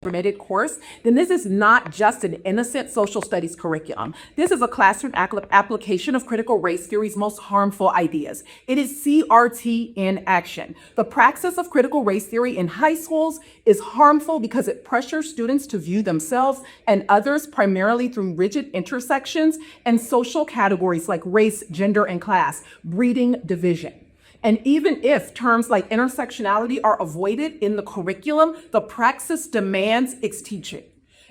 permitted course, then this is not just an innocent social studies curriculum. This is a classroom application of critical race theory's most harmful ideas. It is CRT in action. The praxis of critical race theory in high schools is harmful because it pressures students to view themselves and others primarily through rigid intersections and social categories like race, gender, and class, breeding division. And even if terms like intersectionality are avoided in the curriculum, the praxis demands its teaching.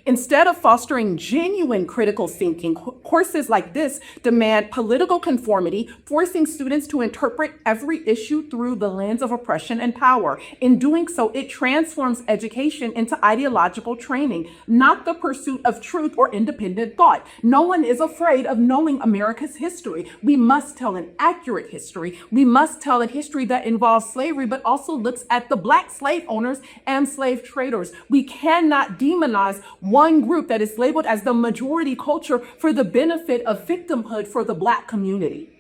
Instead of fostering genuine critical thinking, courses like this demand political conformity, forcing students to interpret every issue through the lens of oppression and power. In doing so, it transforms education into ideological training, not the pursuit of truth or independent thought. No one is afraid of knowing America's history. We must tell an accurate history. We must tell a history that involves slavery, but also looks at the Black slave owners and slave traders. We cannot demonize one group that is labeled as the majority culture for the benefit of victimhood for the Black community.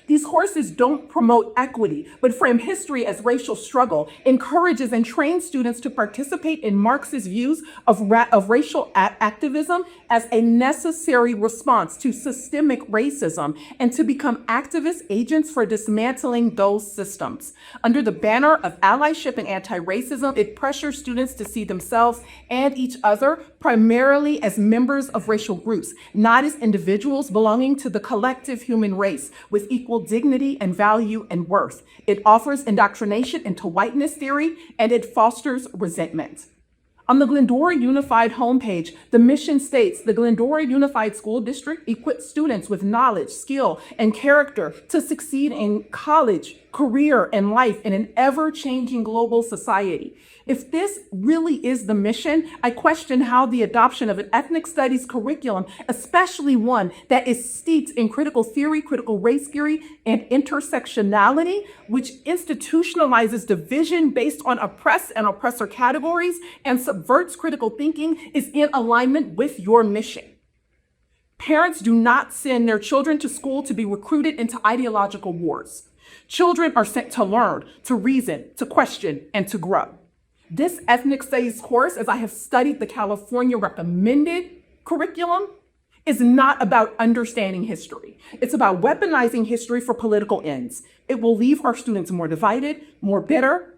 These courses don't promote equity, but frame history as racial struggle, encourages and trains students to participate in Marxist views of racial activism as a necessary response to systemic racism, and to become activist agents for dismantling those systems. Under the banner of allyship and anti-racism, it pressures students to see themselves and each other primarily as members of racial groups, not as individuals belonging to the collective human race with equal dignity and value and worth. It offers indoctrination into whiteness theory, and it fosters resentment. On the Glendora Unified homepage, the mission states the Glendora Unified School District equips students with knowledge, skill, and character to succeed in college, career, and life in an ever-changing global society. If this really is the mission, I question how the adoption of an ethnic studies curriculum, especially one that is steeped in critical theory, critical race theory, and intersectionality, which institutionalizes division based on oppressed and oppressor categories and subverts critical thinking, is in alignment with your mission. Parents do not send their children to school to be recruited into ideological wars. Children are sent to learn, to reason, to question, and to grow. This ethnic studies course, as I have studied the California recommended curriculum, is not about understanding history. It's about weaponizing history for political ends. It will leave our students more divided, more bitter,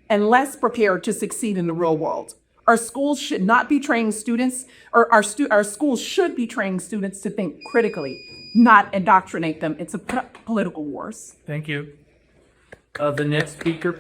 and less prepared to succeed in the real world. Our schools should not be training students, or our schools should be training students to think critically, not indoctrinate them into political wars. Thank you. The next speaker.